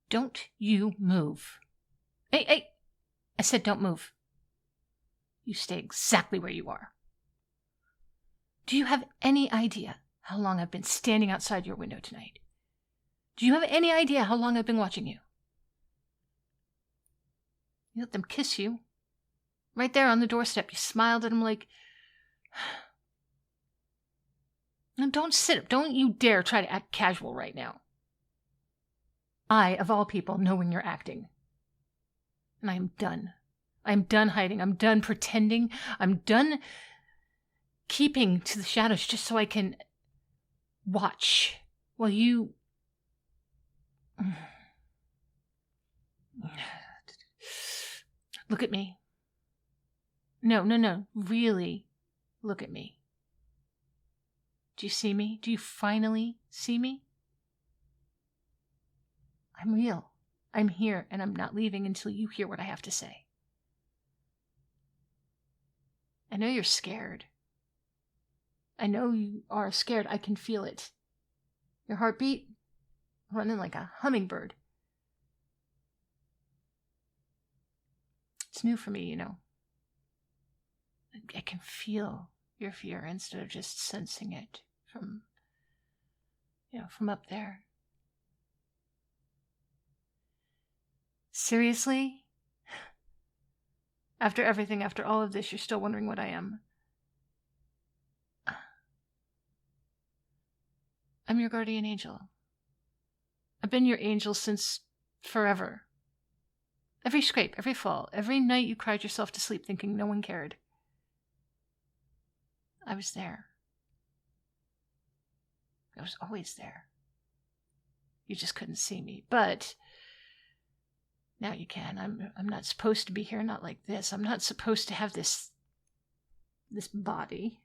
Don't you move. Hey, I said don't move. You stay exactly where you are. Do you have any idea how long I've been standing outside your window tonight? Do you have any idea how long I've been watching you? You let them kiss you. Right there on the doorstep, you smiled at them like... Now don't sit up. Don't you dare try to act casual right now. I, of all people, know when you're acting. And I am done. I am done hiding. I'm done pretending. I'm done keeping to the shadows just so I can watch while you... Look at me. No. Really, look at me. Do you see me? Do you finally see me? I'm real. I'm here, and I'm not leaving until you hear what I have to say. I know you're scared. I know you are scared. I can feel it. Your heartbeat running like a hummingbird. It's new for me, you know. I can feel your fear instead of just sensing it from up there. Seriously? After everything, after all of this, you're still wondering what I am? I'm your guardian angel. I've been your angel since forever. Every scrape, every fall, every night you cried yourself to sleep thinking no one cared. I was there. I was always there. You just couldn't see me, but now you can. I'm not supposed to be here, not like this. I'm not supposed to have this body,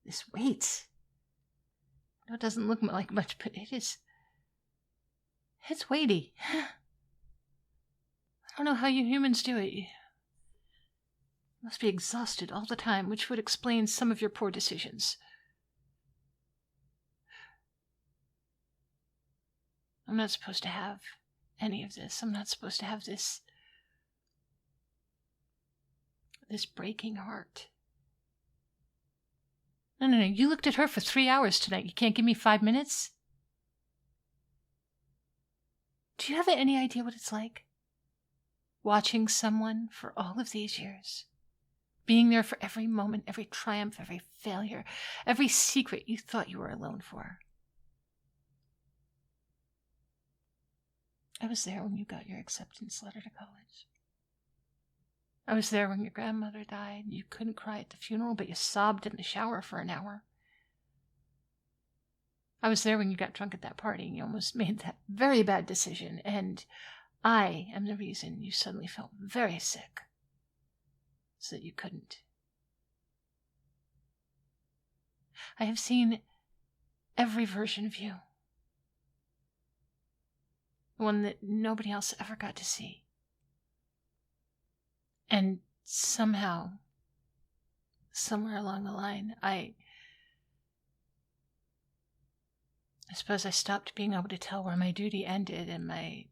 this weight. No, it doesn't look like much, but it's weighty. I don't know how you humans do it. You must be exhausted all the time, which would explain some of your poor decisions. I'm not supposed to have any of this. I'm not supposed to have this breaking heart. No. You looked at her for 3 hours tonight. You can't give me 5 minutes? Do you have any idea what it's like? Watching someone for all of these years. Being there for every moment, every triumph, every failure, every secret you thought you were alone for. I was there when you got your acceptance letter to college. I was there when your grandmother died. You couldn't cry at the funeral, but you sobbed in the shower for an hour. I was there when you got drunk at that party and you almost made that very bad decision, and I am the reason you suddenly felt very sick, so that you couldn't. I have seen every version of you. One that nobody else ever got to see. And somehow, somewhere along the line, I suppose I stopped being able to tell where my duty ended and my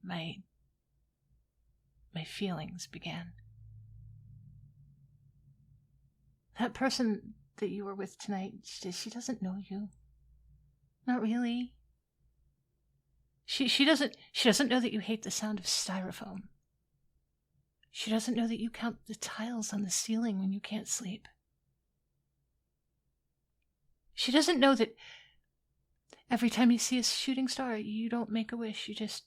feelings began. That person that you were with tonight, she doesn't know you. Not really. She doesn't know that you hate the sound of styrofoam. She doesn't know that you count the tiles on the ceiling when you can't sleep. She doesn't know that every time you see a shooting star, you don't make a wish, you just...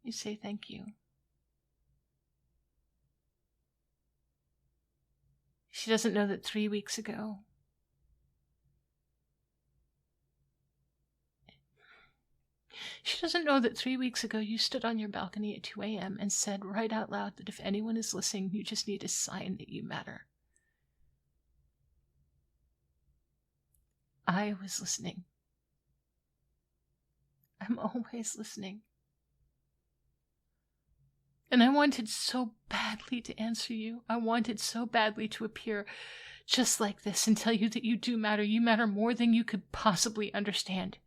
you say thank you. She doesn't know that 3 weeks ago... She doesn't know that 3 weeks ago you stood on your balcony at 2 a.m. and said right out loud that if anyone is listening, you just need a sign that you matter. I was listening. I'm always listening. And I wanted so badly to answer you. I wanted so badly to appear just like this and tell you that you do matter. You matter more than you could possibly understand.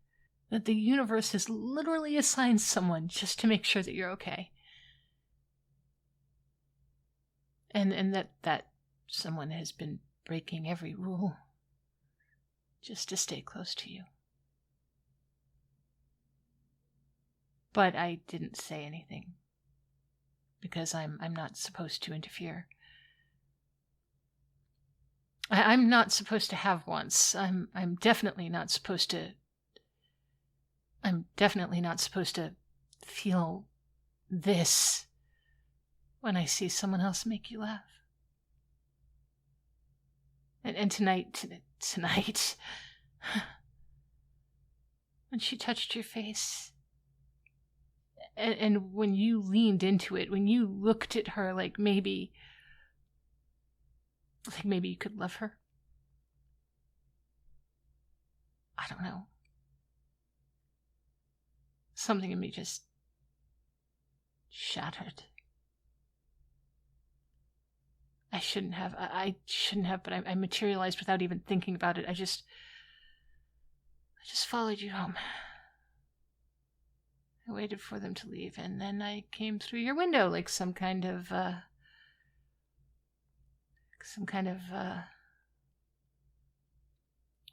That the universe has literally assigned someone just to make sure that you're okay. And that someone has been breaking every rule just to stay close to you. But I didn't say anything because I'm not supposed to interfere. I'm not supposed to have wants. I'm definitely not supposed to. I'm definitely not supposed to feel this when I see someone else make you laugh. And tonight, when she touched your face, and when you leaned into it, when you looked at her like maybe you could love her. I don't know. Something in me just shattered. I shouldn't have, but I materialized without even thinking about it. I just followed you home. I waited for them to leave, and then I came through your window like some kind of,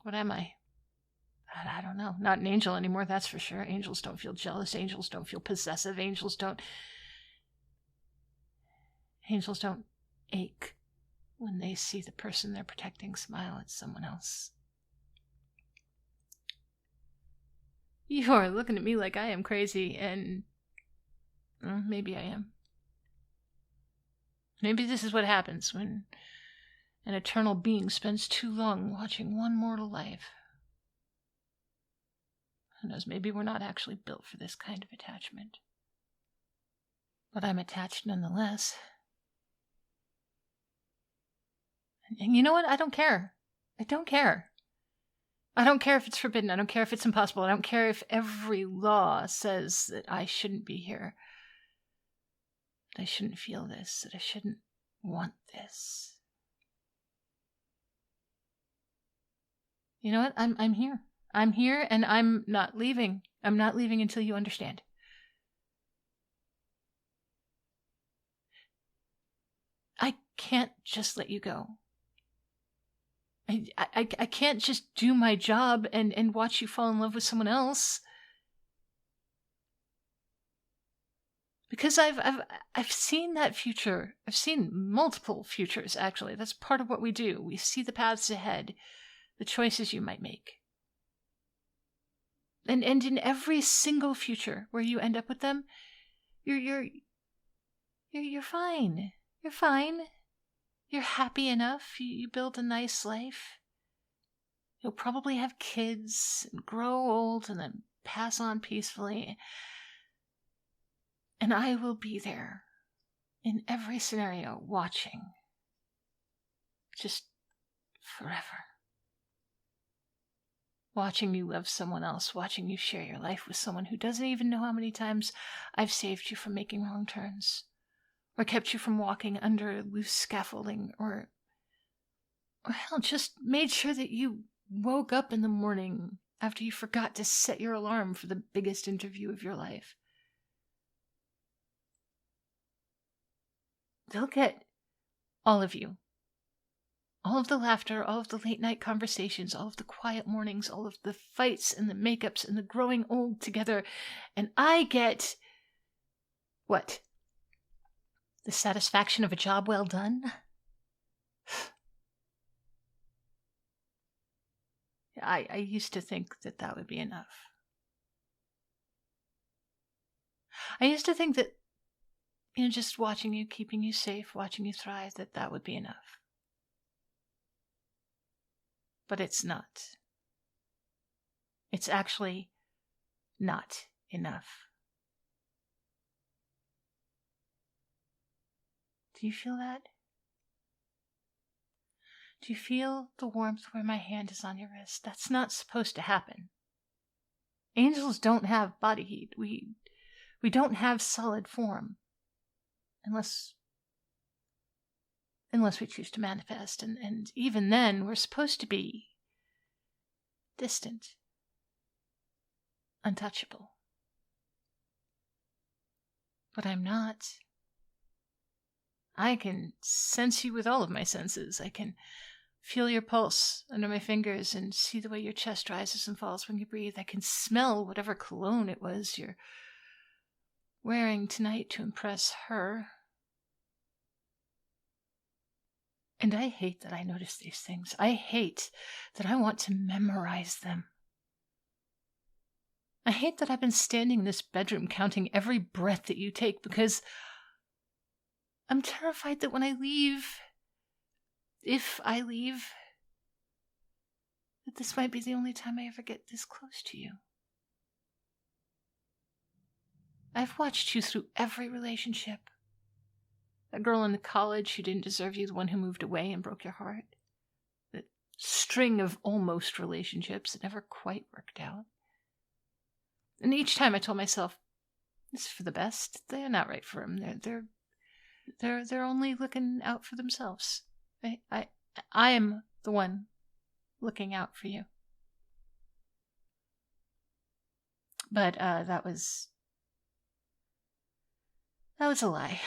what am I? I don't know. Not an angel anymore, that's for sure. Angels don't feel jealous. Angels don't feel possessive. Angels don't ache when they see the person they're protecting smile at someone else. You are looking at me like I am crazy, and maybe I am. Maybe this is what happens when an eternal being spends too long watching one mortal life. Who knows, maybe we're not actually built for this kind of attachment. But I'm attached nonetheless. And you know what? I don't care. I don't care. I don't care if it's forbidden. I don't care if it's impossible. I don't care if every law says that I shouldn't be here. That I shouldn't feel this. That I shouldn't want this. You know what? I'm here. I'm here, and I'm not leaving. I'm not leaving until you understand. I can't just let you go. I can't just do my job and watch you fall in love with someone else. Because I've seen that future. I've seen multiple futures, actually. That's part of what we do. We see the paths ahead, the choices you might make. And in every single future where you end up with them, you're fine. You're fine. You're happy enough. You build a nice life. You'll probably have kids and grow old and then pass on peacefully. And I will be there in every scenario watching. Just forever. Watching you love someone else, watching you share your life with someone who doesn't even know how many times I've saved you from making wrong turns, or kept you from walking under loose scaffolding, or hell, just made sure that you woke up in the morning after you forgot to set your alarm for the biggest interview of your life. They'll get all of you. All of the laughter, all of the late night conversations, all of the quiet mornings, all of the fights and the makeups and the growing old together. And I get, what? The satisfaction of a job well done? I used to think that would be enough. I used to think that, just watching you, keeping you safe, watching you thrive, that would be enough. But it's not. It's actually not enough. Do you feel that? Do you feel the warmth where my hand is on your wrist? That's not supposed to happen. Angels don't have body heat. We don't have solid form. Unless we choose to manifest. And even then, we're supposed to be distant. untouchable. But I'm not. I can sense you with all of my senses. I can feel your pulse under my fingers and see the way your chest rises and falls when you breathe. I can smell whatever cologne it was you're wearing tonight to impress her. And I hate that I notice these things. I hate that I want to memorize them. I hate that I've been standing in this bedroom counting every breath that you take because I'm terrified that when I leave, if I leave, that this might be the only time I ever get this close to you. I've watched you through every relationship. That girl in college who didn't deserve you, the one who moved away and broke your heart. That string of almost relationships that never quite worked out. And each time I told myself, this is for the best. They're not right for him. They're only looking out for themselves. I am the one looking out for you. But that was a lie.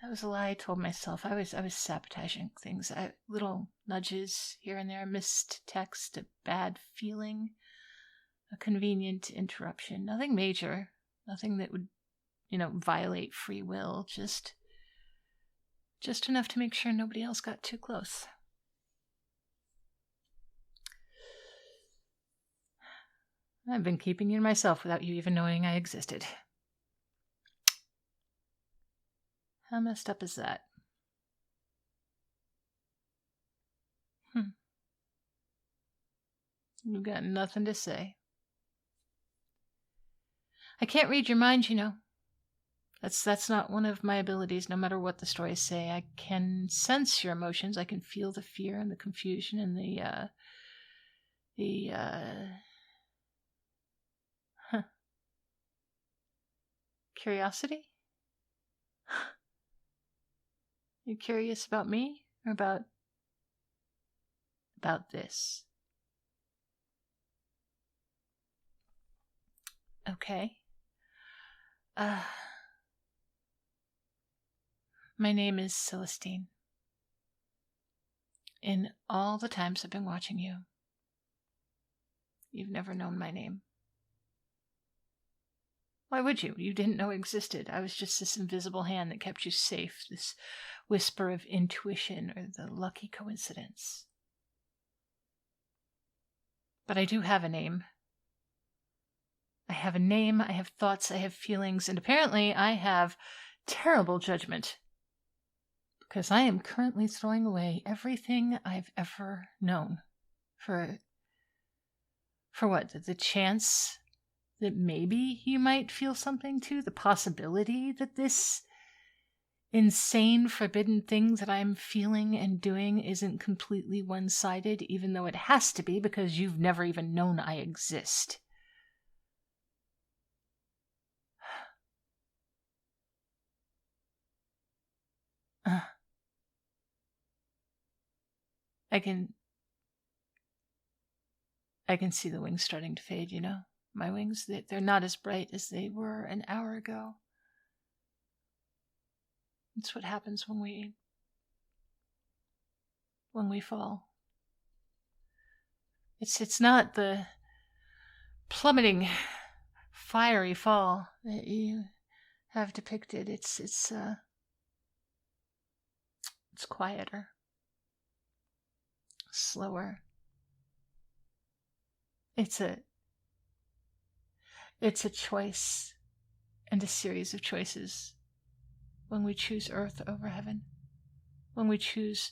That was a lie I told myself. I was sabotaging things. Little nudges here and there, a missed text, a bad feeling, a convenient interruption. Nothing major. Nothing that would, violate free will. Just enough to make sure nobody else got too close. I've been keeping you to myself without you even knowing I existed. How messed up is that? You've got nothing to say. I can't read your mind, That's not one of my abilities, no matter what the stories say. I can sense your emotions. I can feel the fear and the confusion and curiosity? You curious about me or about this? Okay. My name is Celestine. In all the times I've been watching you, you've never known my name. Why would you? You didn't know it existed. I was just this invisible hand that kept you safe, this whisper of intuition or the lucky coincidence. But I do have a name. I have a name, I have thoughts, I have feelings, and apparently I have terrible judgment. Because I am currently throwing away everything I've ever known. For what? The chance that maybe you might feel something too? The possibility that this insane, forbidden thing that I'm feeling and doing isn't completely one-sided, even though it has to be because you've never even known I exist. I can see the wings starting to fade, My wings, they're not as bright as they were an hour ago. It's what happens when we fall. It's not the plummeting, fiery fall that you have depicted. It's quieter, slower. It's a choice and a series of choices. When we choose earth over heaven, when we choose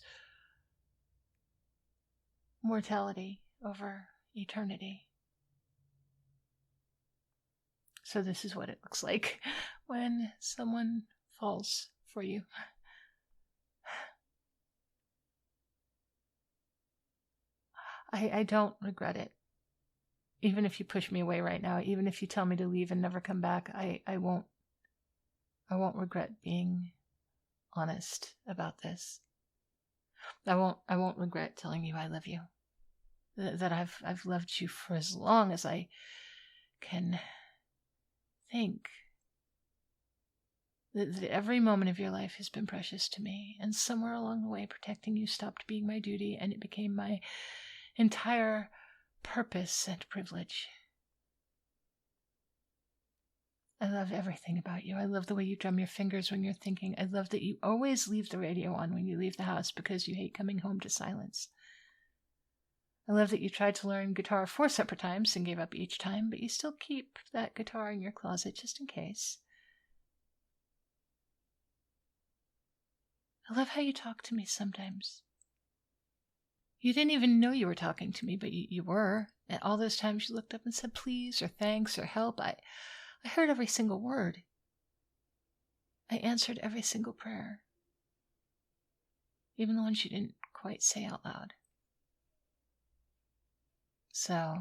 mortality over eternity. So this is what it looks like when someone falls for you. I don't regret it. Even if you push me away right now, even if you tell me to leave and never come back, I won't regret being honest about this. I won't regret telling you I love you. That I've loved you for as long as I can think that every moment of your life has been precious to me, and somewhere along the way protecting you stopped being my duty and it became my entire purpose and privilege. I love everything about you. I love the way you drum your fingers when you're thinking. I love that you always leave the radio on when you leave the house because you hate coming home to silence. I love that you tried to learn guitar 4 separate times and gave up each time, but you still keep that guitar in your closet just in case. I love how you talk to me sometimes. You didn't even know you were talking to me, but you were. And all those times you looked up and said please or thanks or help, I heard every single word. I answered every single prayer. Even the ones you didn't quite say out loud. So,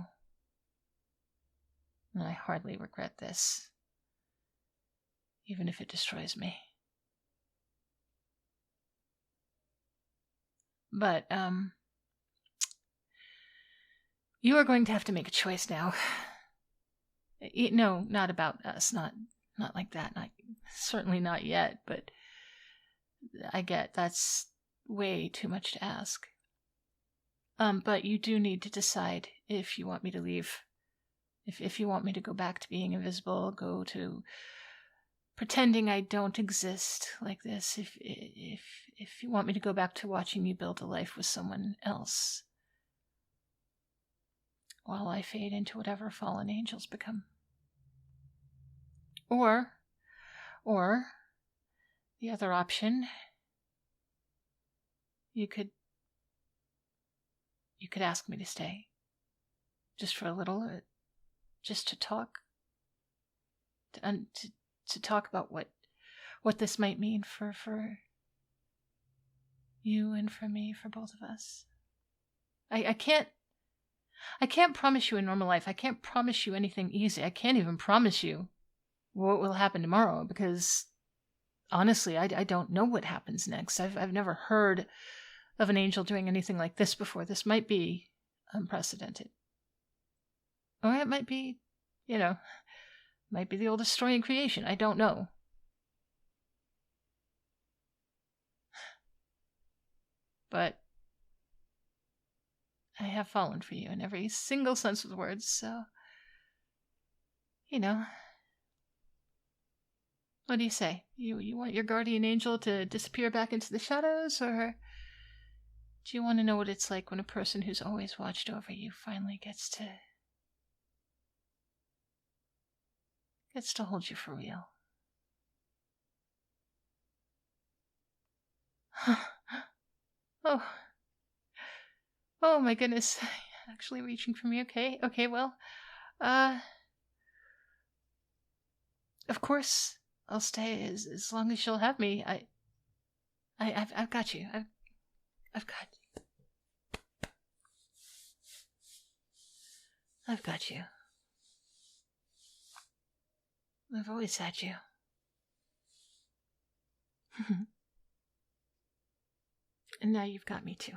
I hardly regret this, even if it destroys me. But, you are going to have to make a choice now. No, not about us, not like that, certainly not yet, but I get that's way too much to ask. But you do need to decide if you want me to leave, if you want me to go back to being invisible, go to pretending I don't exist like this, if you want me to go back to watching you build a life with someone else, while I fade into whatever fallen angels become. Or the other option, you could ask me to stay, just for a little, just to talk, to talk about what this might mean for you and for me, for both of us. I can't promise you a normal life. I can't promise you anything easy. I can't even promise you what will happen tomorrow, because honestly, I don't know what happens next. I've never heard of an angel doing anything like this before. This might be unprecedented. Or it might be, might be the oldest story in creation. I don't know. But I have fallen for you in every single sense of the words, so, what do you say? You want your guardian angel to disappear back into the shadows, or do you want to know what it's like when a person who's always watched over you finally gets to hold you for real? Oh my goodness. Actually reaching for me. Okay, well, of course I'll stay as long as you'll have me. I've got you. I've got you. I've got you. I've always had you. And now you've got me too.